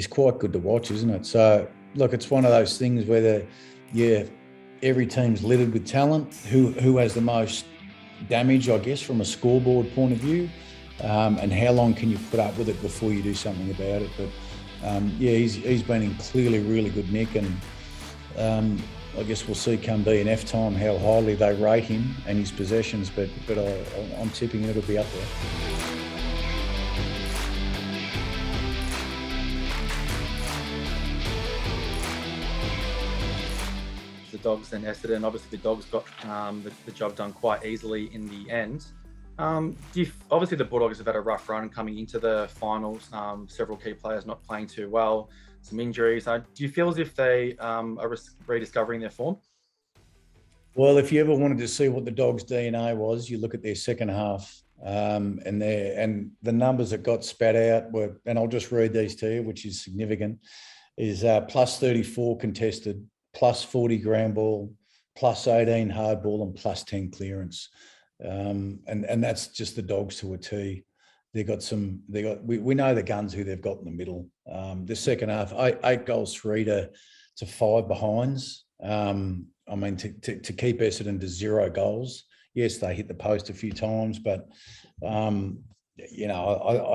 quite good to watch, isn't it? So look, it's one of those things where every team's littered with talent. Who has the most damage, I guess, from a scoreboard point of view, and how long can you put up with it before you do something about it? But he's been in clearly really good nick, and I guess we'll see come DNF time how highly they rate him and his possessions. But I'm tipping it'll be up there. The Dogs and Essendon. Obviously, the Dogs got the job done quite easily in the end. Obviously, the Bulldogs have had a rough run coming into the finals. Several key players not playing too well, some injuries. Do you feel as if they are rediscovering their form? Well, if you ever wanted to see what the Dogs' DNA was, you look at their second half, and the numbers that got spat out were, and I'll just read these to you, which is significant, is plus 34 contested, plus 40 ground ball, plus 18 hard ball, and plus 10 clearance. And that's just the Dogs to a T. We know the guns who they've got in the middle. The second half, 8 goals, 3 to 5 behinds. I mean, to keep Essendon to 0 goals. Yes, they hit the post a few times, but I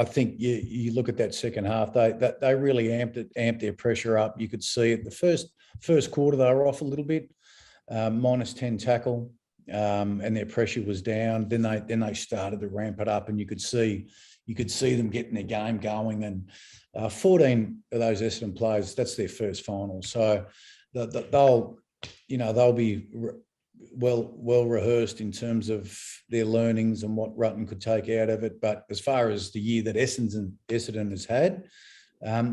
think you look at that second half, they really amped their pressure up. You could see it. The first quarter they were off a little bit, minus 10 tackle, and their pressure was down. Then they started to ramp it up, and you could see them getting their game going. And 14 of those Essendon players, that's their first final, so they'll be well rehearsed in terms of their learnings and what Rutten could take out of it. But as far as the year that Essendon has had,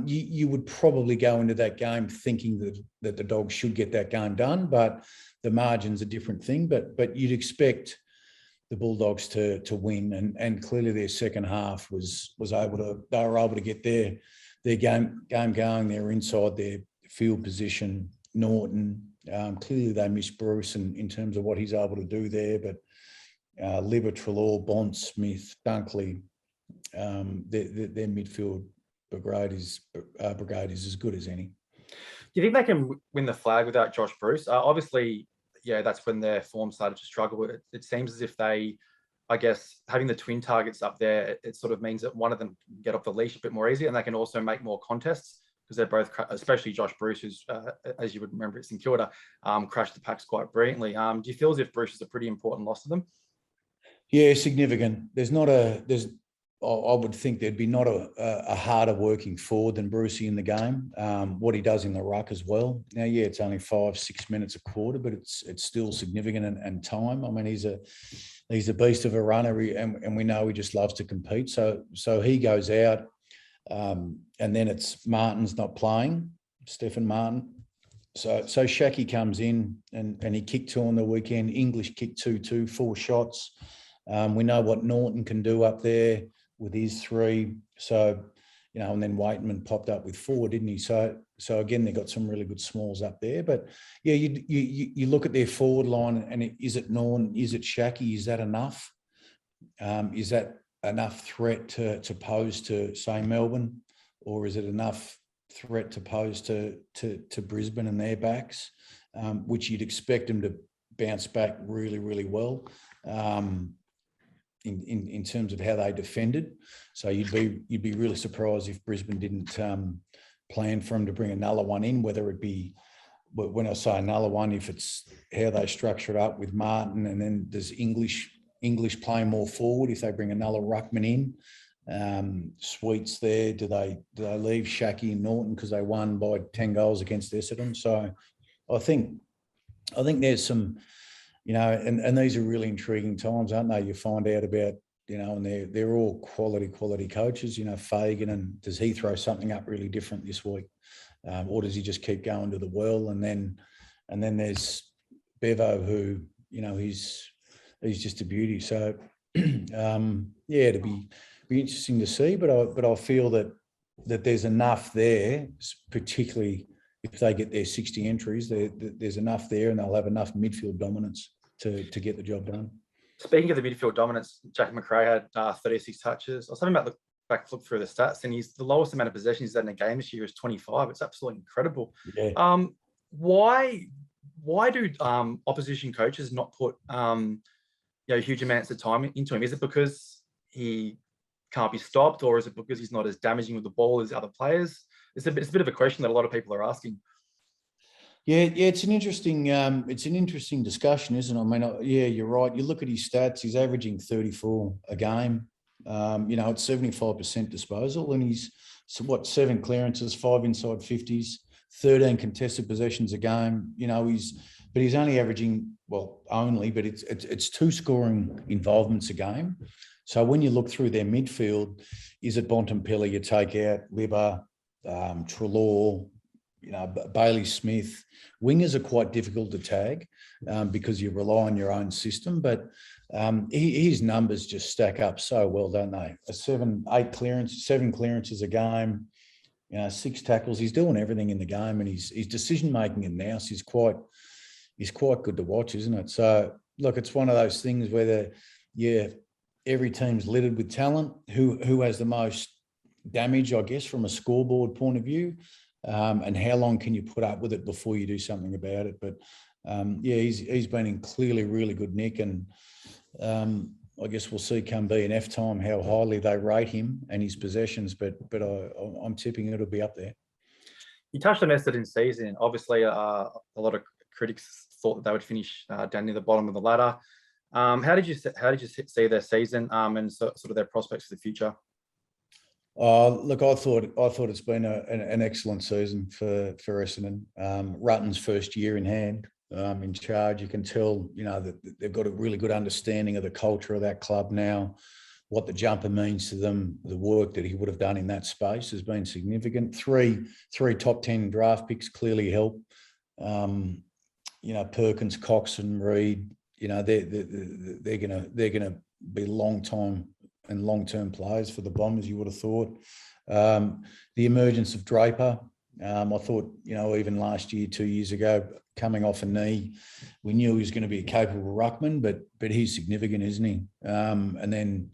you would probably go into that game thinking that the Dogs should get that game done, but the margin's a different thing. But you'd expect the Bulldogs to win, and clearly their second half they were able to get their game going. They were inside their field position. Norton, clearly they miss Bruce in terms of what he's able to do there, but Libba, Treloar, Bond, Smith, Dunkley, their midfield brigade is as good as any. Do you think they can win the flag without Josh Bruce? Obviously, that's when their form started to struggle. It seems as if they, I guess, having the twin targets up there, it sort of means that one of them can get off the leash a bit more easy, and they can also make more contests, because they're both, especially Josh Bruce, who's, as you would remember at St Kilda, crashed the packs quite brilliantly. Do you feel as if Bruce is a pretty important loss to them? Yeah, significant. I would think there'd be not a harder working forward than Brucey in the game. What he does in the ruck as well. Now, it's only 5-6 minutes a quarter, but it's still significant and time. I mean, he's a beast of a runner, and we know he just loves to compete. So he goes out. And then it's Martin's not playing, Stephen Martin. So Shaki comes in and he kicked 2 on the weekend. English kicked 2, 4 shots. We know what Norton can do up there with his 3. So, and then Waitman popped up with 4, didn't he? So again, they got some really good smalls up there. But yeah, you look at their forward line, and is it Norton? Is it Shaki? Is that enough? Is that enough threat to pose to, say, Melbourne, or is it enough threat to pose to Brisbane and their backs, which you'd expect them to bounce back really, really well in terms of how they defended. So you'd be really surprised if Brisbane didn't plan for them to bring another one in, whether it be, when I say another one, if it's how they structure it up with Martin, and then does English playing more forward, if they bring another ruckman in. Sweets there, do they leave Shaki and Norton because they won by 10 goals against Essendon? So I think there's some, and these are really intriguing times, aren't they? You find out about, and they're all quality coaches, Fagan, and does he throw something up really different this week? Or does he just keep going to the well? And then there's Bevo, who, he's just a beauty. So, it'd be interesting to see. But I feel that there's enough there, particularly if they get their 60 entries. There's enough there, and they'll have enough midfield dominance to get the job done. Speaking of the midfield dominance, Jack McRae had 36 touches. I was talking about flip through the stats, and he's the lowest amount of possessions in a game this year is 25. It's absolutely incredible. Yeah. Why do opposition coaches not put huge amounts of time into him? Is it because he can't be stopped, or is it because he's not as damaging with the ball as other players? It's a bit of a question that a lot of people are asking. Yeah, it's an interesting discussion, isn't it? I mean, yeah, you're right. You look at his stats; he's averaging 34 a game. It's 75% disposal, and he's 7 clearances, 5 inside 50s, 13 contested possessions a game. He's only averaging but it's 2 scoring involvements a game. So when you look through their midfield, is it Bontempelli you take out, Libba, Treloar, Bailey Smith? Wingers are quite difficult to tag because you rely on your own system, but his numbers just stack up so well, don't they? 7 clearances a game, 6 tackles. He's doing everything in the game, and his decision making in Nous is quite good to watch, isn't it? So look, it's one of those things where every team's littered with talent. Who has the most damage, I guess, from a scoreboard point of view, and how long can you put up with it before you do something about it? But he's been in clearly really good nick, and I guess we'll see come B&F time how highly they rate him and his possessions. But I'm tipping it'll be up there. You touched on Essendon season. Obviously, a lot of critics thought that they would finish down near the bottom of the ladder. How did you see their season and sort of their prospects for the future? Look, I thought it's been an excellent season for Essendon. Rutten's first year in hand, in charge. You can tell, that they've got a really good understanding of the culture of that club now, what the jumper means to them. The work that he would have done in that space has been significant. Three top 10 draft picks clearly help. Perkins, Cox, and Reid. They're gonna be long-term players for the Bombers, you would have thought. The emergence of Draper, I thought, even last year, 2 years ago, coming off a knee, we knew he was going to be a capable ruckman, but he's significant, isn't he? And then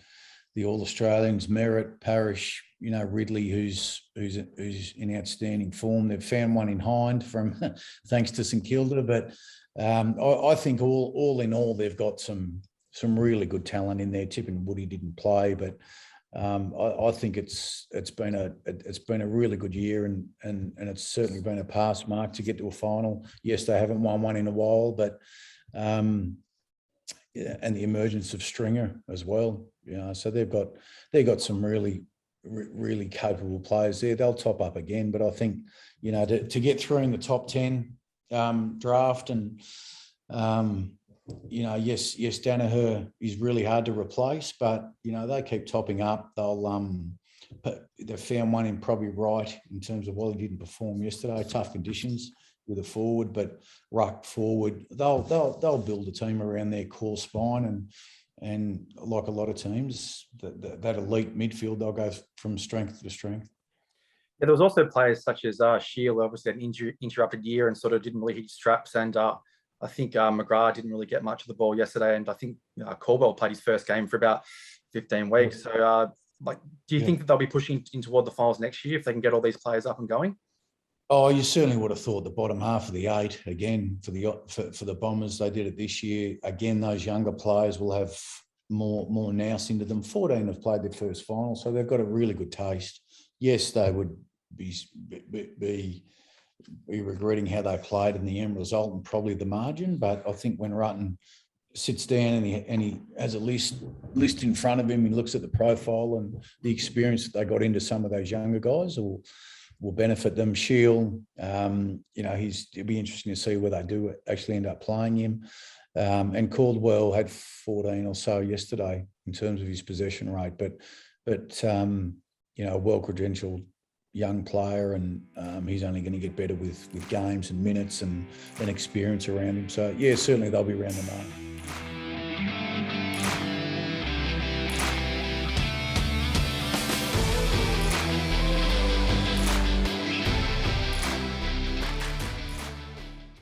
the All-Australians, Merritt, Parrish, Ridley, who's in outstanding form. They've found one in Hind from thanks to St Kilda, but I think all in all, they've got some really good talent in there. Tip and Woody didn't play, but I think it's been a really good year, and it's certainly been a pass mark to get to a final. Yes, they haven't won one in a while, but and the emergence of Stringer as well. So they've got some really capable players there. They'll top up again, but I think to get through in the top 10 draft and. Yes, Danaher is really hard to replace, but they keep topping up. They've found one in probably right in terms of he didn't perform yesterday. Tough conditions with a forward, but ruck forward, they'll build a team around their core spine, and like a lot of teams, that elite midfield, they'll go from strength to strength. Yeah, there was also players such as Shield, obviously an interrupted year and sort of didn't really hit straps, and I think McGrath didn't really get much of the ball yesterday, and I think Caldwell played his first game for about 15 weeks. So, do you think that they'll be pushing in toward the finals next year if they can get all these players up and going? Oh, you certainly would have thought the bottom half of the 8 again for the Bombers. They did it this year. Again, those younger players will have more nous into them. 14 have played their first final, so they've got a really good taste. Yes, they would be regretting how they played in the end result and probably the margin. But I think when Rutten sits down and he has a list in front of him, he looks at the profile and the experience that they got into some of those younger guys will benefit them. Shield, it'll be interesting to see where they do actually end up playing him. And Caldwell had 14 or so yesterday in terms of his possession rate, but well-credentialed young player, and he's only going to get better with games and minutes and experience around him. So, yeah, certainly they'll be around the mark.